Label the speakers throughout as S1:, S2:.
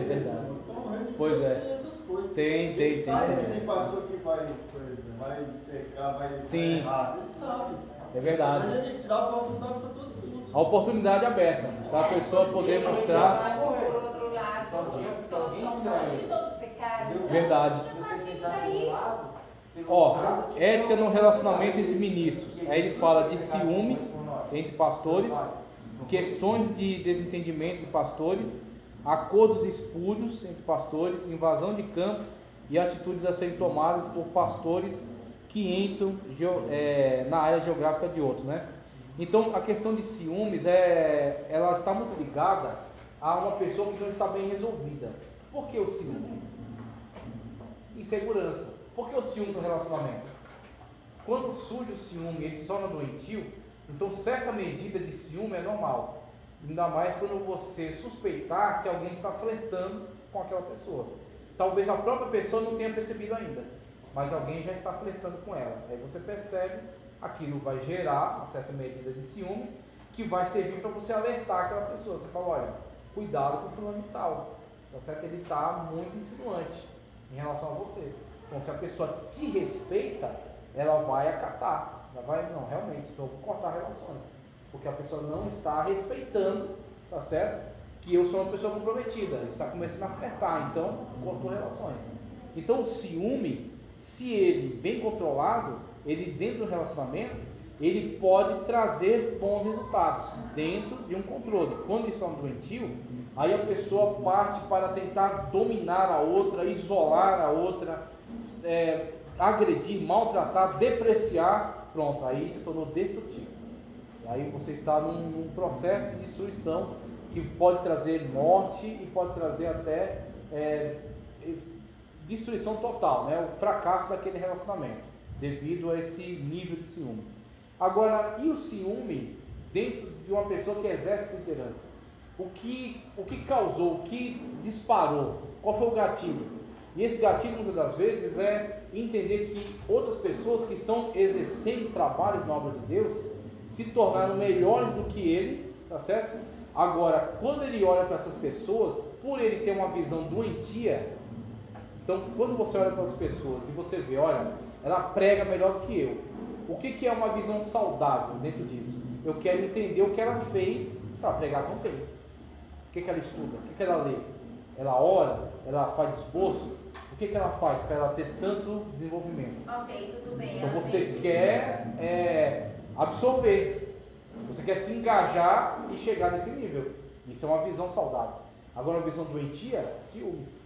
S1: verdade.
S2: Então,
S1: Pois é.
S2: tem essas coisas.
S1: Tem.
S2: Tem pastor que vai pecar, vai errar. Ele sabe.
S1: É verdade.
S2: Mas ele dá oportunidade para todo mundo.
S1: A oportunidade aberta, para a pessoa poder mostrar.
S3: Mas, por outro lado, todos são mortos e todos pecaram.
S1: Verdade. Ó, ética no relacionamento entre ministros. Aí ele fala de ciúmes entre pastores, questões de desentendimento de pastores, acordos espúrios entre pastores, invasão de campo e atitudes a serem tomadas por pastores que entram na área geográfica de outro, né? Então, a questão de ciúmes, ela está muito ligada a uma pessoa que não está bem resolvida. Por que o ciúme? Insegurança. Por que o ciúme no relacionamento? Quando surge o ciúme e ele se torna doentio, então certa medida de ciúme é normal. Ainda mais quando você suspeitar que alguém está flertando com aquela pessoa. Talvez a própria pessoa não tenha percebido ainda, mas alguém já está flertando com ela. Aí você percebe, aquilo vai gerar uma certa medida de ciúme, que vai servir para você alertar aquela pessoa. Você fala, olha, cuidado com o fulano de tal, tá certo? Ele está muito insinuante em relação a você. Então, se a pessoa te respeita, ela vai acatar. Ela vai, não, realmente, então eu vou cortar relações. Porque a pessoa não está respeitando, tá certo? Que eu sou uma pessoa comprometida. Ele está começando a flertar, então cortou relações. Então, o ciúme, se ele bem controlado, ele dentro do relacionamento, ele pode trazer bons resultados dentro de um controle. Quando isso é um doentio, aí a pessoa parte para tentar dominar a outra, isolar a outra, agredir, maltratar, depreciar. Pronto, aí se tornou destrutivo. Aí você está num processo de destruição que pode trazer morte e pode trazer até destruição total, né? O fracasso daquele relacionamento, devido a esse nível de ciúme. Agora, e o ciúme dentro de uma pessoa que exerce liderança? O que causou, o que disparou? Qual foi o gatilho? E esse gatilho, muitas das vezes, é entender que outras pessoas que estão exercendo trabalhos na obra de Deus se tornaram melhores do que ele, tá certo? Agora, quando ele olha para essas pessoas, por ele ter uma visão doentia, então, quando você olha para as pessoas e você vê, olha, ela prega melhor do que eu. O que é uma visão saudável dentro disso? Eu quero entender o que ela fez para pregar tão bem. O que ela estuda? O que ela lê? Ela ora? Ela faz esboço? O que ela faz para ela ter tanto desenvolvimento?
S3: Ok, tudo bem.
S1: Então você quer absorver. Você quer se engajar e chegar nesse nível. Isso é uma visão saudável. Agora, uma visão doentia, ciúmes.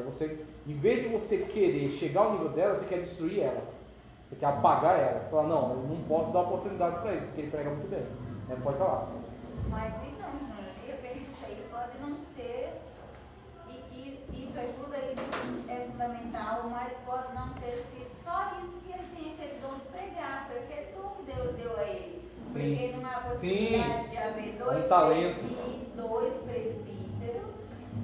S1: Você, em vez de você querer chegar ao nível dela, você quer destruir ela. Você quer apagar ela. Falar, não, eu não posso dar oportunidade para ele, porque ele prega muito bem. Pode falar.
S3: Mas então, eu penso que isso aí pode não ser, e isso ajuda, isso é fundamental, mas pode não ter sido só isso que ele tem aquele dom de pregar, foi aquele dom que Deus deu a ele.
S1: Sim.
S3: Porque não há possibilidade de haver dois presbíteros,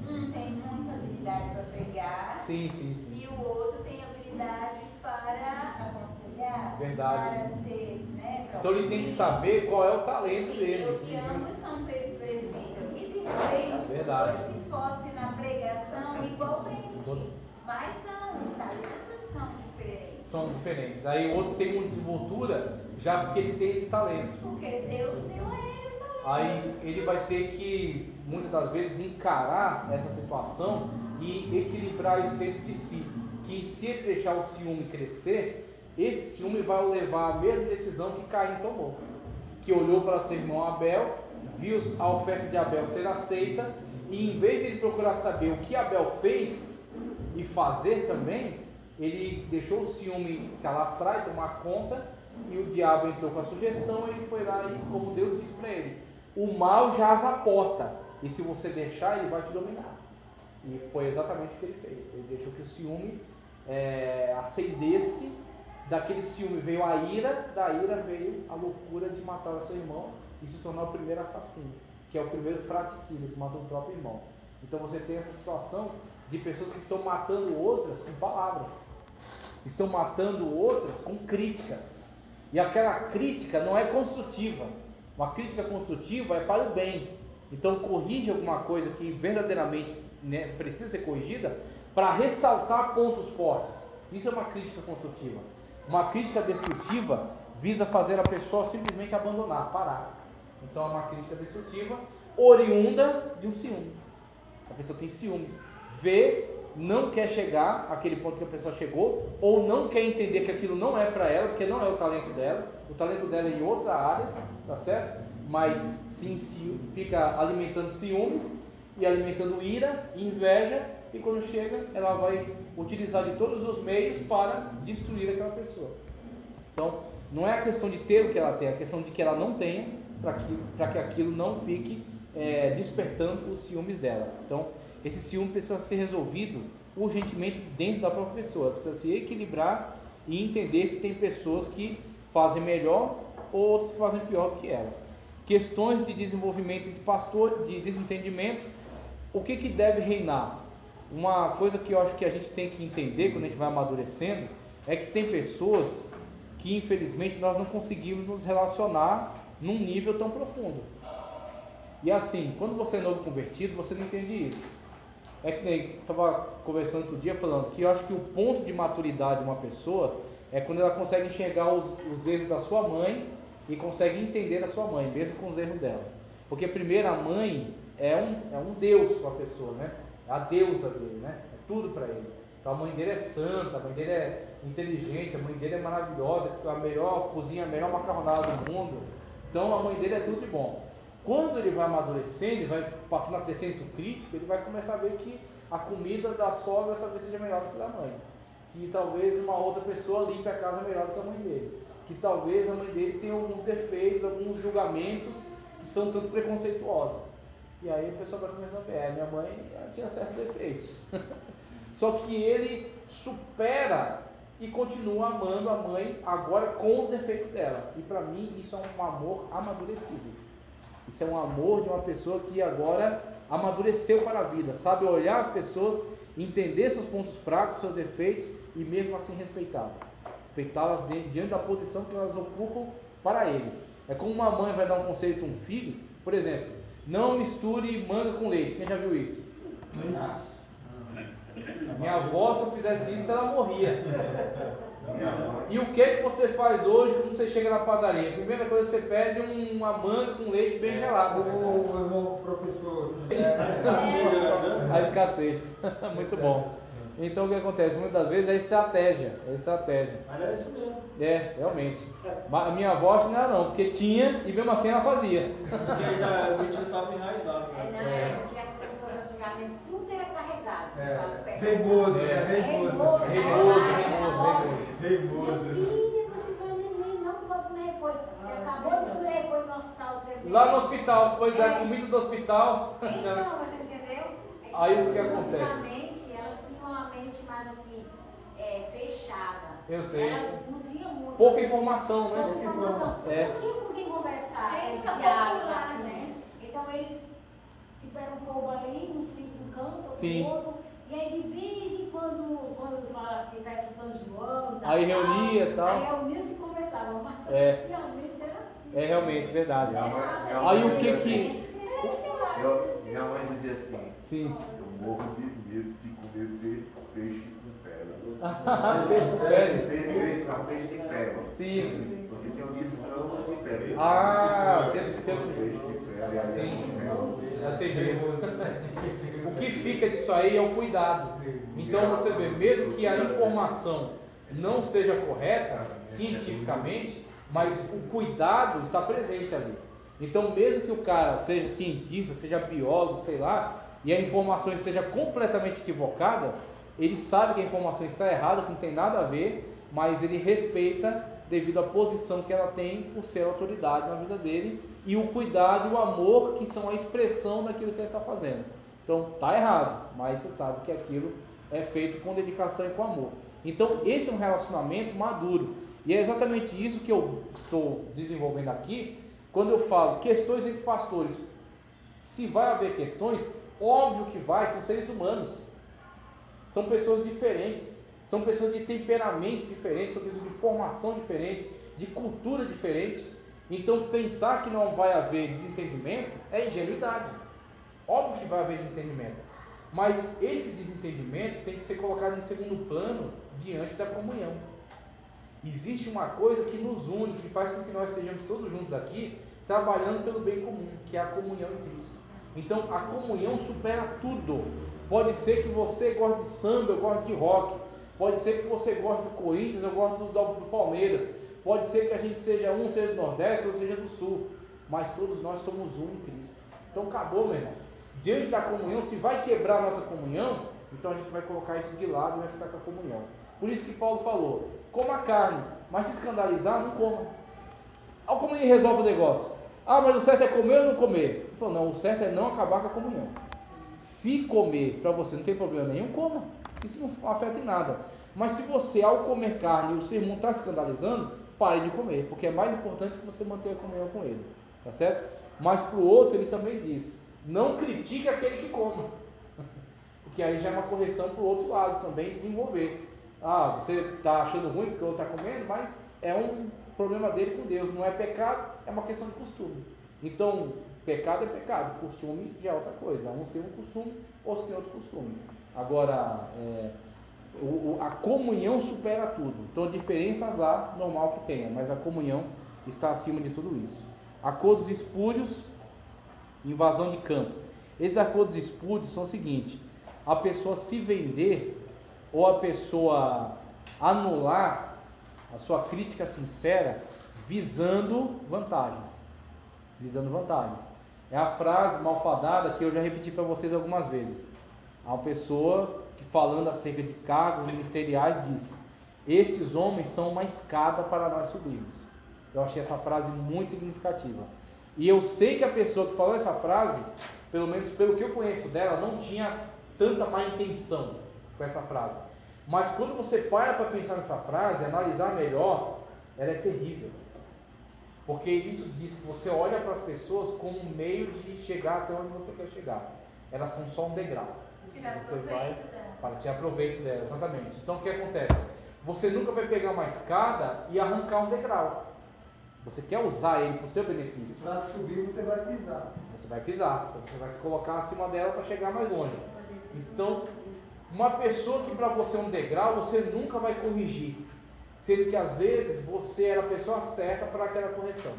S3: um tem muita habilidade para pregar,
S1: sim.
S3: E o outro tem habilidade para aconselhar,
S1: verdade.
S3: Para ser, né?
S1: Então ele tem que saber qual é o talento dele.
S3: Os que ambos são presbíteros. E de repente, os dois se esforcem na pregação igualmente. Mas não, os talentos são diferentes.
S1: São diferentes. Aí o outro tem uma desenvoltura já porque ele tem esse talento.
S3: Porque Deus deu a ele o talento.
S1: Aí ele vai ter que, muitas das vezes, encarar essa situação e equilibrar isso dentro de si. Que se ele deixar o ciúme crescer, esse ciúme vai o levar à mesma decisão que Caim tomou. Que olhou para seu irmão Abel, viu a oferta de Abel ser aceita, e em vez de ele procurar saber o que Abel fez e fazer também, ele deixou o ciúme se alastrar e tomar conta, e o diabo entrou com a sugestão, e ele foi lá e, como Deus disse para ele, o mal jaz à porta, e se você deixar, ele vai te dominar. E foi exatamente o que ele fez. Ele deixou que o ciúme acendesse. Daquele ciúme veio a ira, da ira veio a loucura de matar o seu irmão e se tornar o primeiro assassino, que é o primeiro fraticida, que matou o próprio irmão. Então você tem essa situação de pessoas que estão matando outras com palavras, estão matando outras com críticas, e aquela crítica não é construtiva. Uma crítica construtiva é para o bem. Então corrige alguma coisa que verdadeiramente né, precisa ser corrigida para ressaltar pontos fortes. Isso é uma crítica construtiva. Uma crítica destrutiva visa fazer a pessoa simplesmente abandonar, parar. Então é uma crítica destrutiva oriunda de um ciúme. A pessoa tem ciúmes, vê, não quer chegar àquele ponto que a pessoa chegou, ou não quer entender que aquilo não é para ela, porque não é o talento dela é em outra área, tá certo? Mas sim, fica alimentando ciúmes e alimentando ira, inveja, e quando chega, ela vai utilizar de todos os meios para destruir aquela pessoa. Então, não é a questão de ter o que ela tem, é a questão de que ela não tenha, para que aquilo não fique despertando os ciúmes dela. Então, esse ciúme precisa ser resolvido urgentemente dentro da própria pessoa, precisa se equilibrar e entender que tem pessoas que fazem melhor ou outras que fazem pior do que ela. Questões de desenvolvimento de pastor, de desentendimento, o que deve reinar? Uma coisa que eu acho que a gente tem que entender quando a gente vai amadurecendo é que tem pessoas que infelizmente nós não conseguimos nos relacionar num nível tão profundo. E assim, quando você é novo convertido, você não entende isso. É que nem estava conversando outro dia falando que eu acho que o ponto de maturidade de uma pessoa é quando ela consegue enxergar os erros da sua mãe e consegue entender a sua mãe, mesmo com os erros dela. Porque primeiro a mãe é um Deus para a pessoa, né? É a deusa dele, né? É tudo para ele. Então a mãe dele é santa, a mãe dele é inteligente, a mãe dele é maravilhosa, a melhor cozinha, a melhor macarronada do mundo. Então a mãe dele é tudo de bom. Quando ele vai amadurecendo, ele vai passando a ter senso crítico, ele vai começar a ver que a comida da sogra talvez seja melhor do que a da mãe. Que talvez uma outra pessoa limpe a casa melhor do que a mãe dele. Que talvez a mãe dele tenha alguns defeitos, alguns julgamentos que são tanto preconceituosos. E aí a pessoa vai começando a ver, minha mãe tinha certos defeitos. Só que ele supera e continua amando a mãe agora com os defeitos dela. E para mim isso é um amor amadurecido. Isso é um amor de uma pessoa que agora amadureceu para a vida, sabe olhar as pessoas, entender seus pontos fracos, seus defeitos e mesmo assim respeitá-las. Respeitá-las diante da posição que elas ocupam para ele. É como uma mãe vai dar um conselho para um filho, por exemplo, não misture manga com leite. Quem já viu isso? Minha avó, se eu fizesse isso, ela morria. E o que você faz hoje quando você chega na padaria? A primeira coisa que você pede é uma manga com leite bem gelado.
S4: O professor.
S1: A escassez. Muito bom. Então o que acontece? Muitas das vezes é estratégia.
S2: Mas é isso mesmo.
S1: É, realmente. A minha avó acho que não era não, porque tinha e mesmo assim ela fazia.
S2: Porque já o vídeo estava enraizado.
S3: Porque as pessoas antigamente tudo era carregado.
S4: Reimoso.
S3: Meu filho, você não pode comer repolho. Você acabou de comer repolho no hospital.
S1: Lá no hospital, pois é, comida do hospital.
S3: Então, você entendeu?
S1: Aí o que acontece?
S3: Antigamente, elas tinham uma mente mais assim, fechada.
S1: Eu sei.
S3: Elas não tinham muito.
S1: Pouca informação, né?
S3: Pouca informação.
S1: É.
S3: Não tinha com quem conversar,
S5: Fica
S3: diálogo
S5: popular,
S3: assim,
S5: né?
S3: Então eles, era um povo ali, um canto,
S1: Sim.
S3: outro. E aí de vez em quando fala que festa São João,
S1: Aí reunia e tal.
S3: Aí reunia-se e conversavam. Mas realmente era assim.
S1: É realmente verdade.
S2: Minha
S1: Aí
S2: mãe
S1: o
S2: dizia
S1: que
S2: minha mãe dizia assim,
S1: Sim.
S2: eu morro de medo de comer peixe com pedra. Peixe de pedra.
S1: Sim.
S2: Porque tem o descamo de pedra.
S1: Tem
S2: Peixe de pedra.
S1: Sim. Já tem medo. O que fica disso aí é o cuidado. Então você vê, mesmo que a informação não esteja correta cientificamente, mas o cuidado está presente ali. Então mesmo que o cara seja cientista, seja biólogo, sei lá, e a informação esteja completamente equivocada, ele sabe que a informação está errada, que não tem nada a ver, mas ele respeita devido à posição que ela tem por ser autoridade na vida dele, e o cuidado e o amor que são a expressão daquilo que ele está fazendo. Então está errado, mas você sabe que aquilo é feito com dedicação e com amor. Então esse é um relacionamento maduro, e é exatamente isso que eu estou desenvolvendo aqui, quando eu falo questões entre pastores. Se vai haver questões, óbvio que vai, são seres humanos, são pessoas diferentes, são pessoas de temperamentos diferentes, são pessoas de formação diferente, de cultura diferente. Então pensar que não vai haver desentendimento é ingenuidade. Óbvio que vai haver desentendimento, Mas esse desentendimento tem que ser colocado em segundo plano diante da comunhão. Existe uma coisa que nos une, que faz com que nós estejamos todos juntos aqui, trabalhando pelo bem comum, que é a comunhão em Cristo. Então a comunhão supera tudo. Pode ser que você goste de samba, eu gosto de rock. Pode ser que você goste do Corinthians, eu gosto do Palmeiras. Pode ser que a gente seja do Nordeste ou seja do Sul. Mas todos nós somos um em Cristo. Então acabou, meu irmão. Diante da comunhão, se vai quebrar a nossa comunhão, então a gente vai colocar isso de lado e vai ficar com a comunhão. Por isso que Paulo falou, coma carne, mas se escandalizar, não coma. Olha como ele resolve o negócio. Ah, mas o certo é comer ou não comer? Ele falou, não, o certo é não acabar com a comunhão. Se comer para você não tem problema nenhum, coma. Isso não afeta em nada. Mas se você, ao comer carne, e o seu irmão está se escandalizando, pare de comer, porque é mais importante que você mantenha a comunhão com ele. Tá certo? Mas para o outro, ele também diz, não critique aquele que coma. Porque aí já é uma correção para o outro lado também desenvolver. Ah, você está achando ruim porque o outro está comendo, mas é um problema dele com Deus. Não é pecado, é uma questão de costume. Então, pecado é pecado, costume já é outra coisa. Uns têm um costume, outros têm outro costume. Agora, a comunhão supera tudo. Então, diferenças há, normal que tenha, mas a comunhão está acima de tudo isso. Acordos espúrios, invasão de campo. Esses acordos espúrios são o seguinte: a pessoa se vender ou a pessoa anular a sua crítica sincera visando vantagens. Visando vantagens. É a frase malfadada que eu já repeti para vocês algumas vezes. Há uma pessoa que, falando acerca de cargos ministeriais, diz: estes homens são uma escada para nós subirmos. Eu achei essa frase muito significativa. E eu sei que a pessoa que falou essa frase, pelo menos pelo que eu conheço dela, não tinha tanta má intenção com essa frase. Mas quando você para pensar nessa frase, analisar melhor, ela é terrível. Porque isso diz que você olha para as pessoas como um meio de chegar até onde você quer chegar. Elas são só um degrau. Você vai para tirar proveito dela, exatamente. Então o que acontece? Você nunca vai pegar uma escada e arrancar um degrau. Você quer usar ele para o seu benefício.
S2: Para subir você vai pisar.
S1: Você vai pisar, então você vai se colocar acima dela para chegar mais longe. Então, uma pessoa que para você é um degrau, você nunca vai corrigir. Sendo que às vezes você era a pessoa certa para aquela correção,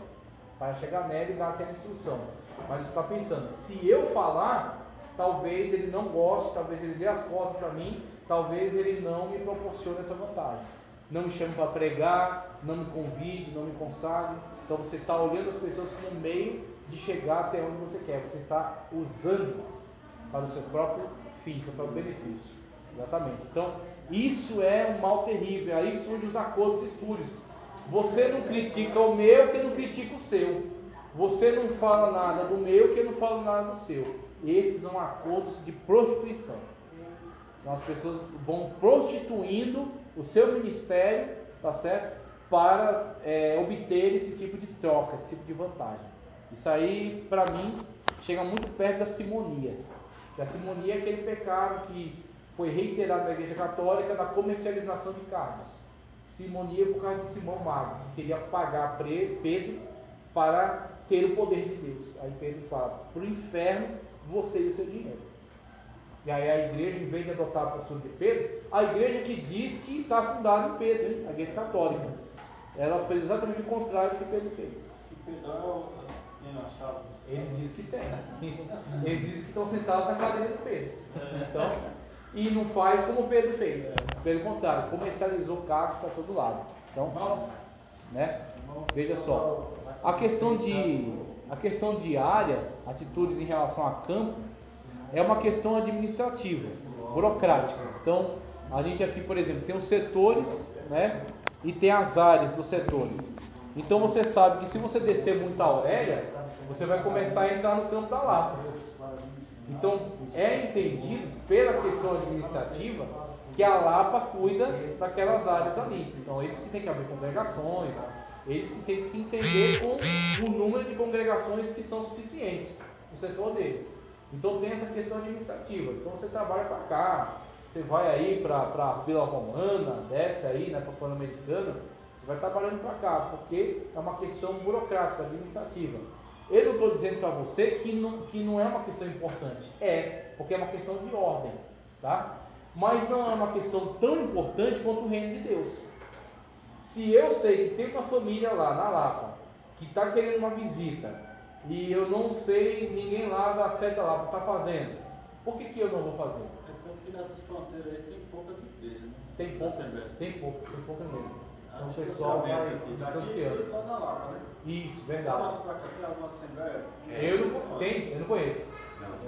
S1: para chegar nela e dar aquela instrução. Mas você está pensando, se eu falar, talvez ele não goste, talvez ele dê as costas para mim, talvez ele não me proporcione essa vantagem. Não me chame para pregar, não me convide, não me consagre. Então você está olhando as pessoas como um meio de chegar até onde você quer. Você está usando-as para o seu próprio fim, seu próprio benefício. Exatamente. Então, isso é um mal terrível. Aí surgem os acordos espúrios. Você não critica o meu, que não critica o seu. Você não fala nada do meu, que eu não falo nada do seu. Esses são acordos de prostituição. Então as pessoas vão prostituindo o seu ministério, tá certo? Para obter esse tipo de troca, esse tipo de vantagem. Isso aí, para mim, chega muito perto da simonia. A simonia é aquele pecado que foi reiterado na Igreja Católica da comercialização de cargos. Simonia por causa de Simão Mago, que queria pagar Pedro para ter o poder de Deus. Aí Pedro fala: para o inferno você e o seu dinheiro. E aí a igreja, em vez de adotar a postura de Pedro, a igreja que diz que está fundada em Pedro, hein? A igreja católica, ela fez exatamente o contrário do que Pedro fez.
S2: Que Pedro tem achado.
S1: Eles dizem que tem. Eles dizem que estão sentados na cadeira do Pedro. Então, e não faz como Pedro fez. Pelo contrário, comercializou cargo para todo lado. Então, né? Veja só. A questão de área, atitudes em relação a campo, é uma questão administrativa, burocrática. Então, a gente aqui, por exemplo, tem os setores, né? E tem as áreas dos setores. Então, você sabe que se você descer muito a Aurélia, você vai começar a entrar no campo da Lapa. Então, é entendido pela questão administrativa que a Lapa cuida daquelas áreas ali. Então, eles que têm que abrir congregações, eles que têm que se entender com o número de congregações que são suficientes no setor deles. Então tem essa questão administrativa. Então você trabalha para cá, você vai aí para Vila Romana, desce aí, né, para Pan-Americana, você vai trabalhando para cá, porque é uma questão burocrática, administrativa. Eu não estou dizendo para você que não é uma questão importante. É, porque é uma questão de ordem, tá? Mas não é uma questão tão importante quanto o reino de Deus. Se eu sei que tem uma família lá na Lapa que está querendo uma visita e eu não sei, ninguém lá da sede da Lapa está fazendo, por que eu não vou fazer?
S2: É tanto que nessas fronteiras aí tem poucas igrejas, né?
S1: Tem poucas mesmo. Então o pessoal vai
S2: Daqui
S1: distanciando.
S2: só na Lapa, né?
S1: Isso,
S2: Da
S1: verdade.
S2: Lapa pra cá tem alguma assembleia?
S1: Eu não conheço. Eu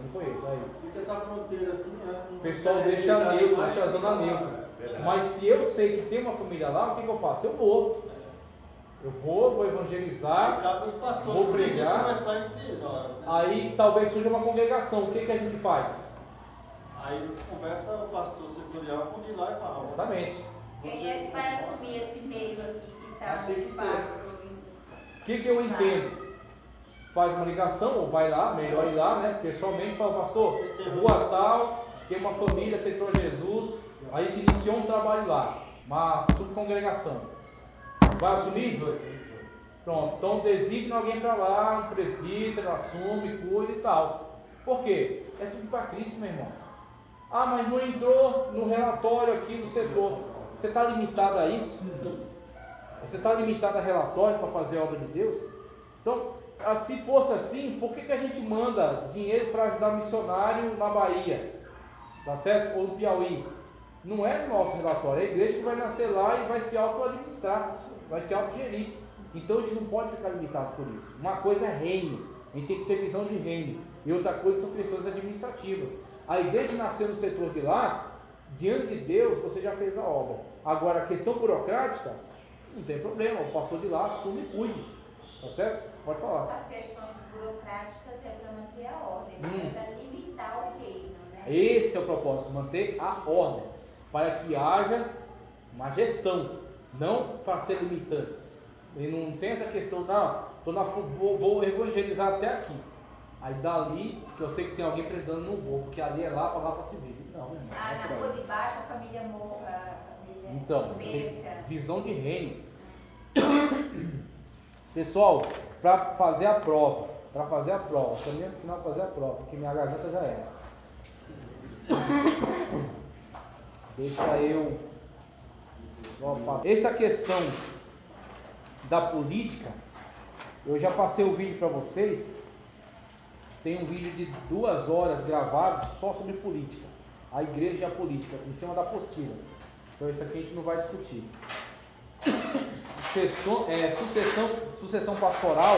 S1: não conheço. Aí.
S2: Fica essa fronteira assim, né?
S1: O pessoal deixa neutro, deixa a zona neutra.
S2: Verdade.
S1: Mas se eu sei que tem uma família lá, o que eu faço? Eu vou. Eu vou evangelizar,
S2: Cabe os pastores
S1: vou pregar.
S2: conversar entre eles, ó.
S1: Aí talvez surja uma congregação. O que a gente faz?
S2: Aí conversa o pastor setorial com ele lá e fala.
S1: Exatamente.
S3: Quem é que vai assumir esse meio aqui que está no espaço?
S1: O que eu entendo? Faz uma ligação, ou vai lá, melhor ir lá, né? Pessoalmente, fala, pastor, rua tal, tem uma família, aceitou Jesus, a gente iniciou um trabalho lá, uma subcongregação. Vai assumir? Pronto, então designa alguém para lá, um presbítero, assume, cuida e tal. Por quê? É tudo para Cristo, meu irmão. Ah, mas não entrou no relatório aqui do setor. Você está limitado a isso? Você está limitado a relatório para fazer a obra de Deus? Então, se fosse assim, por que a gente manda dinheiro para ajudar missionário na Bahia? Tá certo? Ou no Piauí? Não é no nosso relatório, é a igreja que vai nascer lá e vai se auto-administrar, vai se auto-gerir. Então a gente não pode ficar limitado por isso. Uma coisa é reino, a gente tem que ter visão de reino, e outra coisa são questões administrativas. A igreja nasceu no setor de lá, diante de Deus você já fez a obra. Agora a questão burocrática, não tem problema, o pastor de lá assume e cuide, tá certo? Pode falar.
S3: As questões burocráticas é para manter a ordem, não é para limitar o reino, né?
S1: Esse é o propósito, manter a ordem, para que haja uma gestão, não para ser limitantes. E não tem essa questão, vou evangelizar até aqui. Aí dali, que eu sei que tem alguém precisando, não vou, porque ali é lá para se vir. Não, meu irmão.
S3: Na rua de baixo a família morra, a família
S1: Então,
S3: perca.
S1: visão de reino. Pessoal, para fazer a prova, também no final fazer a prova, porque minha garganta já era. Deixa eu. Essa questão da política, eu já passei o vídeo para vocês. Tem um vídeo de 2 horas gravado só sobre política, a igreja e a política, em cima da apostila. Então isso aqui a gente não vai discutir. Sucessão pastoral,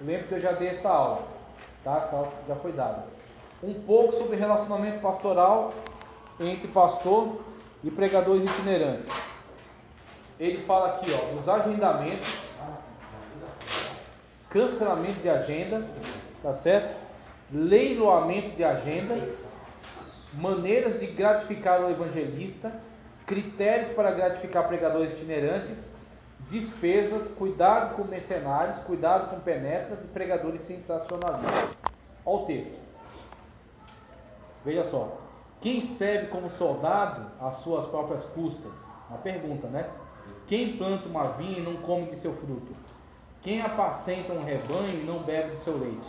S1: lembro que eu já dei essa aula, tá? Essa aula já foi dada. Um pouco sobre relacionamento pastoral entre pastor e pregadores itinerantes. Ele fala aqui, ó, dos agendamentos, cancelamento de agenda, tá certo? Leiloamento de agenda, maneiras de gratificar o evangelista, critérios para gratificar pregadores itinerantes, despesas, cuidado com mercenários, cuidado com penetras e pregadores sensacionalistas. Olha o texto. Veja só. Quem serve como soldado às suas próprias custas? Uma pergunta, né? Quem planta uma vinha e não come de seu fruto? Quem apacenta um rebanho e não bebe de seu leite?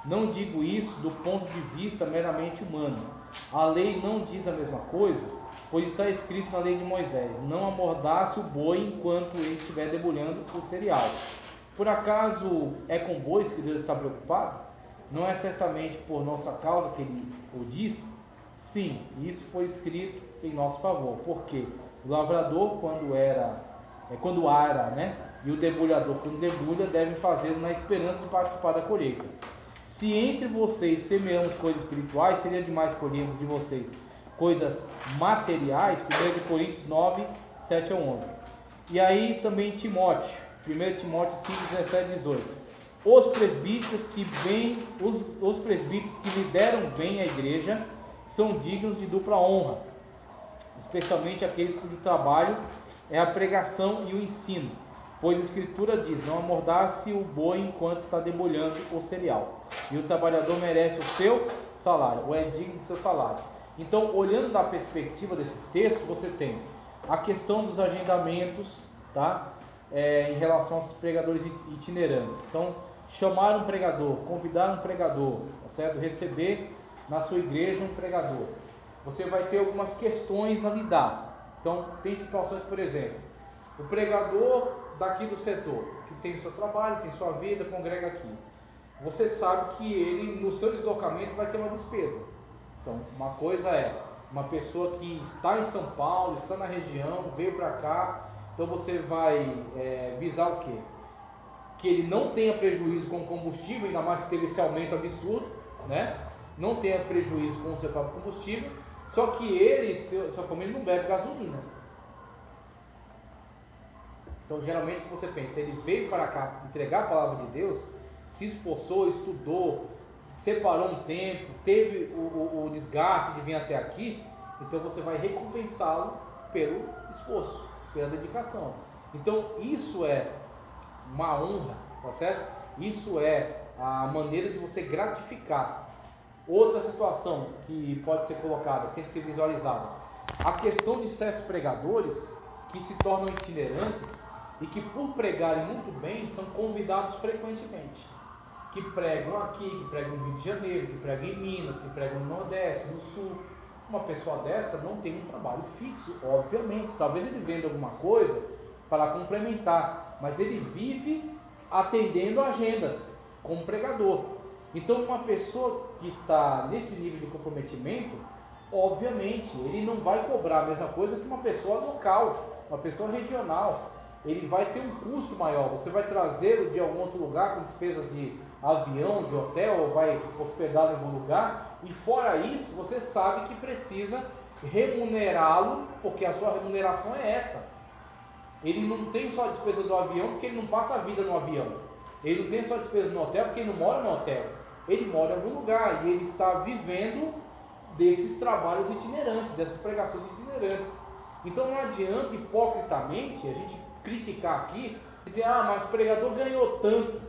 S1: Não digo isso do ponto de vista meramente humano. A lei não diz a mesma coisa, pois está escrito na lei de Moisés: não amordace o boi enquanto ele estiver debulhando o cereal. Por acaso é com bois que Deus está preocupado? Não é certamente por nossa causa que ele o diz? Sim, isso foi escrito em nosso favor, porque o lavrador quando ara, né? E o debulhador quando debulha devem fazê-lo na esperança de participar da colheita. Se entre vocês semeamos coisas espirituais, seria demais colhermos de vocês coisas materiais. 1 Coríntios 9, 7 a 11. E aí também Timóteo, 1 Timóteo 5, 17 e 18. Os presbíteros que lideram bem a igreja são dignos de dupla honra, especialmente aqueles cujo trabalho é a pregação e o ensino, pois a Escritura diz: não amordace o boi enquanto está debulhando o cereal, e o trabalhador merece o seu salário, ou é digno do seu salário. Então, olhando da perspectiva desses textos, você tem a questão dos agendamentos, tá? Em relação aos pregadores itinerantes. Então, chamar um pregador, convidar um pregador, tá certo? Receber na sua igreja um pregador, você vai ter algumas questões a lidar. Então, tem situações, por exemplo, o pregador daqui do setor, que tem o seu trabalho, tem sua vida, congrega aqui. Você sabe que ele, no seu deslocamento, vai ter uma despesa. Então, uma coisa é uma pessoa que está em São Paulo, está na região, veio para cá, então você vai visar o quê? Que ele não tenha prejuízo com o combustível, ainda mais que teve esse aumento absurdo, né? Não tenha prejuízo com o seu próprio combustível, só que ele e sua família não bebe gasolina. Então, geralmente, o que você pensa? Ele veio para cá entregar a palavra de Deus, se esforçou, estudou, separou um tempo, teve o desgaste de vir até aqui, então você vai recompensá-lo pelo esforço, pela dedicação. Então, isso é uma honra, tá certo? Isso é a maneira de você gratificar. Outra situação que pode ser colocada, tem que ser visualizada, a questão de certos pregadores que se tornam itinerantes e que, por pregarem muito bem, são convidados frequentemente, que pregam aqui, que pregam no Rio de Janeiro, que pregam em Minas, que pregam no Nordeste, no Sul. Uma pessoa dessa não tem um trabalho fixo, obviamente. Talvez ele venda alguma coisa para complementar, mas ele vive atendendo agendas como pregador. Então, uma pessoa que está nesse nível de comprometimento, obviamente, ele não vai cobrar a mesma coisa que uma pessoa local, uma pessoa regional. Ele vai ter um custo maior. Você vai trazê-lo de algum outro lugar com despesas de avião, de hotel, ou vai hospedá-lo em algum lugar, e fora isso, você sabe que precisa remunerá-lo, porque a sua remuneração é essa. Ele não tem só a despesa do avião, porque ele não passa a vida no avião. Ele não tem só a despesa no hotel, porque ele não mora no hotel. Ele mora em algum lugar, e ele está vivendo desses trabalhos itinerantes, dessas pregações itinerantes. Então não adianta, hipocritamente, a gente criticar aqui, dizer, mas o pregador ganhou tanto.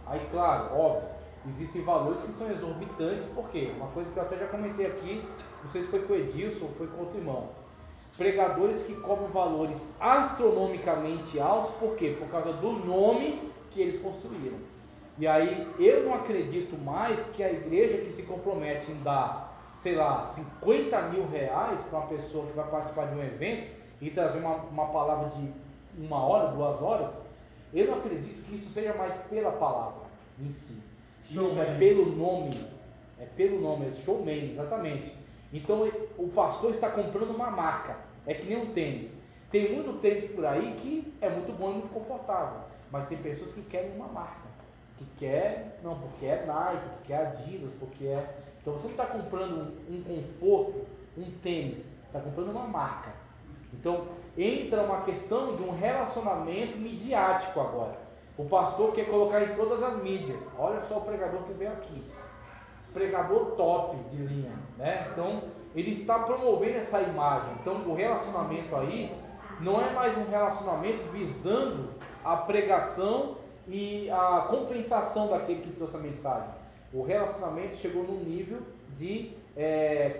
S1: Aí, claro, óbvio, existem valores que são exorbitantes, por quê? Uma coisa que eu até já comentei aqui, não sei se foi com o Edilson ou foi com outro irmão. Pregadores que cobram valores astronomicamente altos, por quê? Por causa do nome que eles construíram. E aí, eu não acredito mais que a igreja que se compromete em dar, sei lá, 50 mil reais para uma pessoa que vai participar de um evento e trazer uma palavra de 1 hora, 2 horas, eu não acredito que isso seja mais pela palavra em si. Isso é pelo nome, é showman, exatamente. Então o pastor está comprando uma marca, é que nem um tênis. Tem muito tênis por aí que é muito bom e muito confortável, mas tem pessoas que querem uma marca, que quer, não, porque é Nike, porque é Adidas, porque é... Então você não está comprando um conforto, um tênis, está comprando uma marca. Então entra uma questão de um relacionamento midiático agora. O pastor quer colocar em todas as mídias. Olha só o pregador que veio aqui. Pregador top de linha, né? Então ele está promovendo essa imagem. Então o relacionamento aí não é mais um relacionamento visando a pregação e a compensação daquele que trouxe a mensagem. O relacionamento chegou num nível de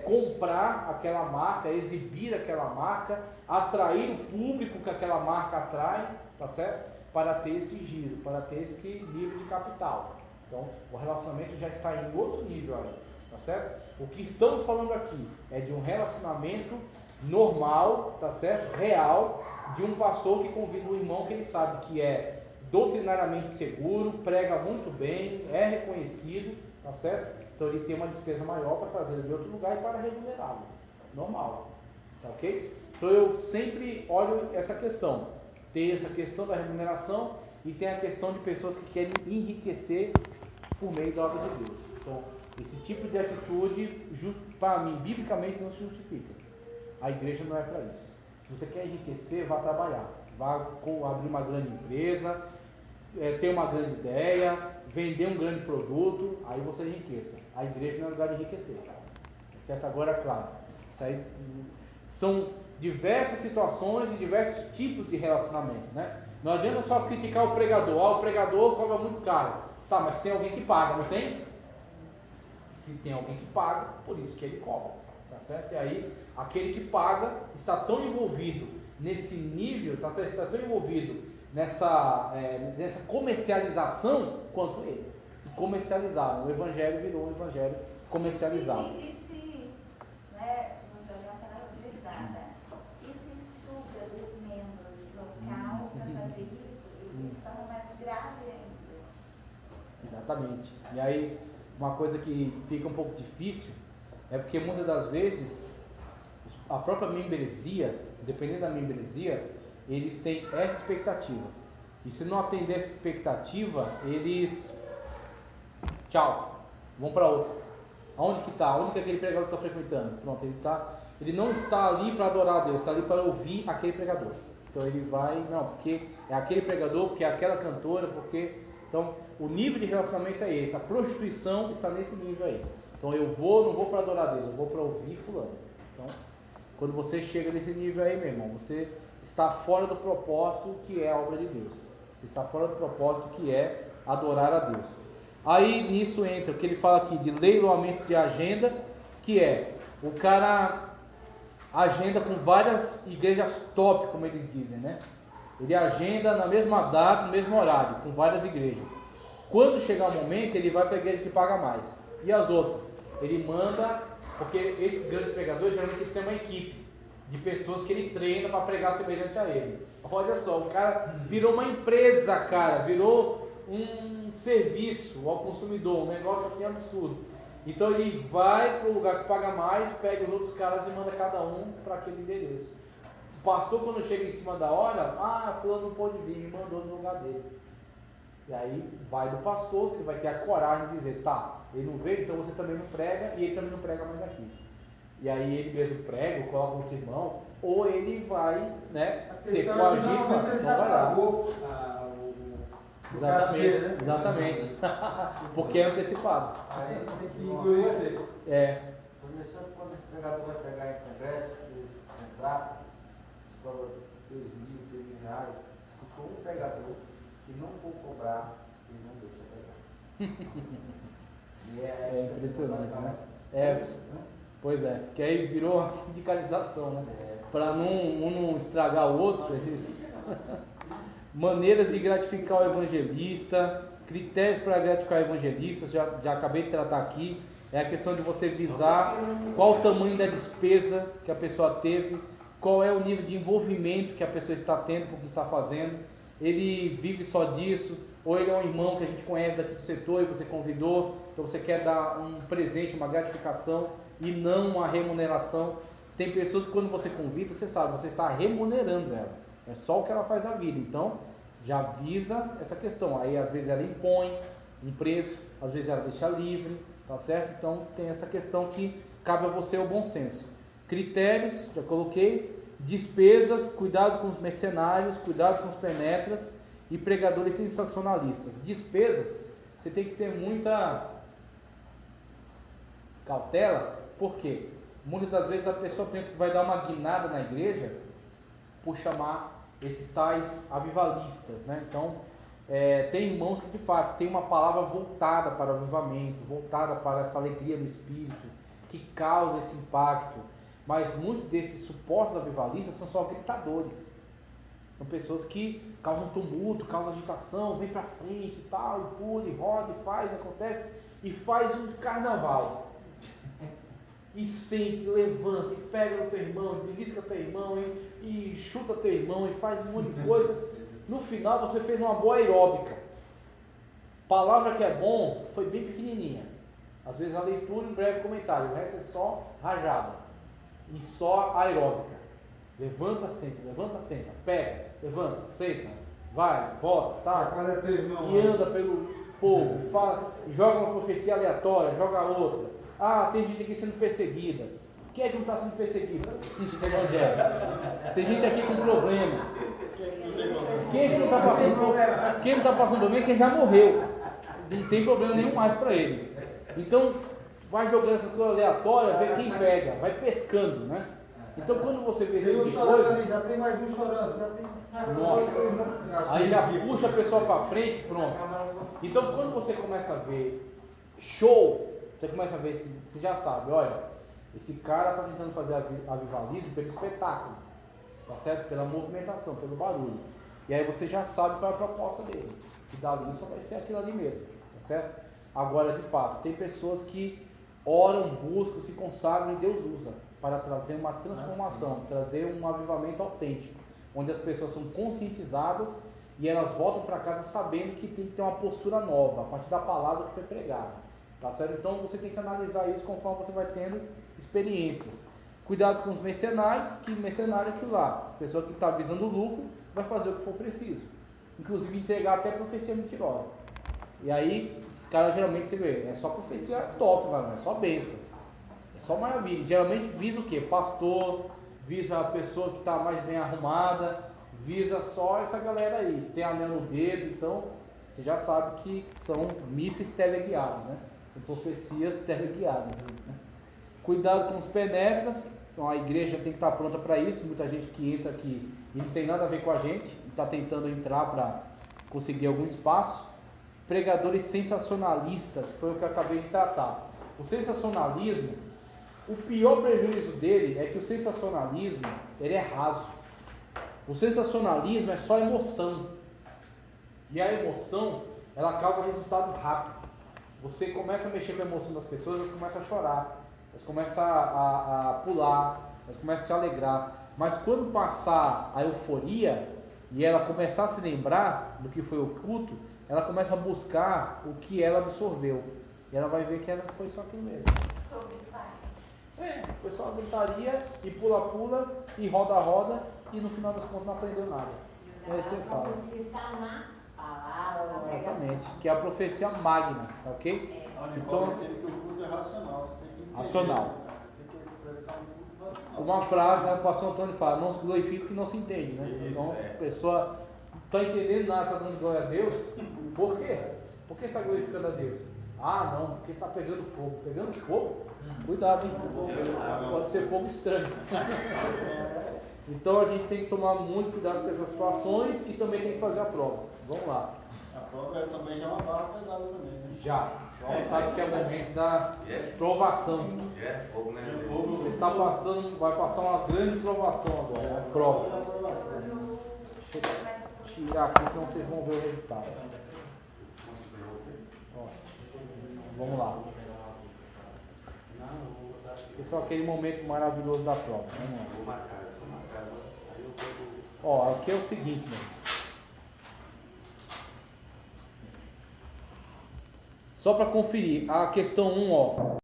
S1: comprar aquela marca, exibir aquela marca, atrair o público que aquela marca atrai, tá certo? Para ter esse giro, para ter esse nível de capital. Então, o relacionamento já está em outro nível aí, tá certo? O que estamos falando aqui é de um relacionamento normal, tá certo? Real, de um pastor que convida um irmão que ele sabe que é doutrinariamente seguro, prega muito bem, é reconhecido, tá certo? Então ele tem uma despesa maior para trazer de outro lugar e para remunerá-lo. Normal, tá ok? Então eu sempre olho essa questão. Tem essa questão da remuneração e tem a questão de pessoas que querem enriquecer por meio da obra de Deus. Então, esse tipo de atitude, para mim, biblicamente não se justifica. A igreja não é para isso. Se você quer enriquecer, vá trabalhar. Vá abrir uma grande empresa, ter uma grande ideia, vender um grande produto, aí você enriqueça. A igreja não é lugar de enriquecer. Certo? Agora, claro, isso aí são diversas situações e diversos tipos de relacionamento, né? Não adianta só criticar o pregador. O pregador cobra muito caro. Tá, mas tem alguém que paga, não tem? Se tem alguém que paga, por isso que ele cobra, tá certo? E aí, aquele que paga está tão envolvido nesse nível, tá certo? Está tão envolvido nessa comercialização quanto ele. Se comercializar, o evangelho virou um evangelho comercializado.
S3: E se, né, vamos usar uma palavra pesada, e se suga dos membros local para fazer isso, eles estão mais grave ainda.
S1: Exatamente. E aí, uma coisa que fica um pouco difícil é porque muitas das vezes a própria membresia, dependendo da membresia, eles têm essa expectativa. E se não atender essa expectativa, eles tchau, vão para outra. Aonde que está? Onde que aquele pregador está frequentando? Pronto, ele não está ali para adorar a Deus, está ali para ouvir aquele pregador. Então ele vai, não, porque é aquele pregador, porque é aquela cantora, porque... Então o nível de relacionamento é esse, a prostituição está nesse nível aí. Então eu não vou para adorar a Deus, eu vou para ouvir fulano. Então, quando você chega nesse nível aí, meu irmão, você está fora do propósito que é a obra de Deus. Você está fora do propósito que é adorar a Deus. Aí nisso entra o que ele fala aqui de leiloamento de agenda, que é o cara agenda com várias igrejas top, como eles dizem, né? Ele agenda na mesma data, no mesmo horário, com várias igrejas. Quando chegar o momento, ele vai para a igreja que paga mais. E as outras? Ele manda, porque esses grandes pregadores geralmente eles têm uma equipe de pessoas que ele treina para pregar semelhante a ele. Olha só, o cara virou uma empresa, cara, virou um serviço ao consumidor, um negócio assim absurdo. Então ele vai para o lugar que paga mais, pega os outros caras e manda cada um para aquele endereço. O pastor, quando chega em cima da hora, fulano não pode vir, me mandou no lugar dele. E aí vai do pastor, você vai ter a coragem de dizer, tá, ele não veio, então você também não prega, e ele também não prega mais aqui. E aí ele mesmo prega, coloca outro irmão, ou ele vai, né, ser coagido,
S4: ele já pagou
S1: exatamente, exatamente. Porque é antecipado.
S4: Aí tem que endurecer.
S5: Começando quando o pregador vai pegar em congresso, eles entrar, cobra 2.000, 3.000 reais. Se for um pregador que não for cobrar, ele não deixa pegar.
S1: É impressionante, né? Pois é, porque aí virou uma sindicalização, né? Para não estragar o outro, eles... Maneiras de gratificar o evangelista, critérios para gratificar o evangelista, já acabei de tratar aqui. É a questão de você visar qual o tamanho da despesa que a pessoa teve, qual é o nível de envolvimento que a pessoa está tendo com o que está fazendo. Ele vive só disso, ou ele é um irmão que a gente conhece daqui do setor e você convidou, então você quer dar um presente, uma gratificação e não uma remuneração. Tem pessoas que quando você convida, você sabe, você está remunerando ela. É só o que ela faz na vida. Então, já visa essa questão. Aí, às vezes, ela impõe um preço, às vezes, ela deixa livre, tá certo? Então, tem essa questão que cabe a você o bom senso. Critérios, já coloquei. Despesas, cuidado com os mercenários, cuidado com os penetras e pregadores sensacionalistas. Despesas, você tem que ter muita cautela. Por quê? Muitas das vezes a pessoa pensa que vai dar uma guinada na igreja por chamar esses tais avivalistas, né? Então, tem irmãos que de fato tem uma palavra voltada para o avivamento, voltada para essa alegria do Espírito, que causa esse impacto, mas muitos desses supostos avivalistas são só gritadores, são pessoas que causam tumulto, causam agitação, vem para frente e tal, e pula, e roda, e faz, acontece, e faz um carnaval. E sente, levanta, e pega no teu irmão, e belisca teu irmão, e chuta teu irmão, e faz um monte de coisa. No final você fez uma boa aeróbica. Palavra que é bom foi bem pequenininha. Às vezes a leitura e um breve comentário, o resto é só rajada. E só aeróbica. Levanta, senta, pega, levanta, senta, vai, volta, tá? E anda pelo povo, fala, joga uma profecia aleatória, joga outra. Tem gente aqui sendo perseguida. Quem é que não está sendo perseguido? Tem gente aqui com problema. Quem é que não está passando problema? Quem não está passando problema é quem já morreu. Não tem problema nenhum mais para ele. Então, vai jogando essas coisas aleatórias, vê quem pega, vai pescando, né? Então, quando você vê esse tipo de coisa...
S4: Já tem mais um chorando. Já tem...
S1: Nossa! Aí já puxa a pessoa para frente, pronto. Então, quando você começa a ver show... Você começa a ver, você já sabe, olha, esse cara está tentando fazer avivalismo pelo espetáculo, tá certo? Pela movimentação, pelo barulho. E aí você já sabe qual é a proposta dele, que dali só vai ser aquilo ali mesmo, tá certo? Agora, de fato, tem pessoas que oram, buscam, se consagram e Deus usa para trazer uma transformação, trazer um avivamento autêntico, onde as pessoas são conscientizadas e elas voltam para casa sabendo que tem que ter uma postura nova, a partir da palavra que foi pregada, tá certo? Então você tem que analisar isso conforme você vai tendo experiências. Cuidado com os mercenários, que mercenário é aquilo lá, a pessoa que está visando lucro vai fazer o que for preciso, inclusive entregar até profecia mentirosa. E aí, os caras geralmente, você vê, é só profecia top, mano, é só bênção, é só maravilha. Geralmente visa o quê? Pastor, visa a pessoa que está mais bem arrumada, visa só essa galera aí, tem anel no dedo, então você já sabe que são mísseis teleguiados, né? São profecias teleguiadas, né? Cuidado com os penetras, então a igreja tem que estar pronta para isso. Muita gente que entra aqui e não tem nada a ver com a gente, está tentando entrar para conseguir algum espaço. Pregadores sensacionalistas, foi o que eu acabei de tratar. O sensacionalismo, o pior prejuízo dele é que o sensacionalismo, ele é raso. O sensacionalismo é só emoção. E a emoção, ela causa resultado rápido. Você começa a mexer com a emoção das pessoas, elas começam a chorar, elas começam a pular, elas começam a se alegrar. Mas quando passar a euforia e ela começar a se lembrar do que foi o culto, ela começa a buscar o que ela absorveu. E ela vai ver que ela foi só aquilo mesmo. Foi só uma gritaria e pula-pula e roda-roda e no final das contas não aprendeu nada. Aí você fala.
S6: A profecia está na palavra, na pregação.
S1: Exatamente, que é a profecia magna, tá ok?
S2: Então, que o culto é racional, você tem que entender.
S1: Racional.
S2: Tem que prestar um culto racional.
S1: Uma frase, né, o pastor Antônio fala, não se glorifica que não se entende, né?
S2: Isso,
S1: Então a pessoa não está entendendo nada, está dando glória a Deus. Por quê? Por que está glorificando a Deus? Ah, não, porque está pegando fogo. Pegando fogo? Cuidado, hein? Pode ser fogo estranho. Então a gente tem que tomar muito cuidado com essas situações e também tem que fazer a prova. Vamos lá.
S2: A prova também já é uma barra pesada também, né?
S1: Já. Já sabe que é o momento da provação.
S7: Fogo, né?
S1: Você está passando, vai passar uma grande provação agora. A prova. Deixa eu tirar aqui, senão vocês vão ver o resultado. Ó, vamos lá. Esse é aquele momento maravilhoso da prova. Vamos lá.
S7: Vou matar.
S1: Ó, aqui é o seguinte, meu. Só para conferir, a questão 1, ó.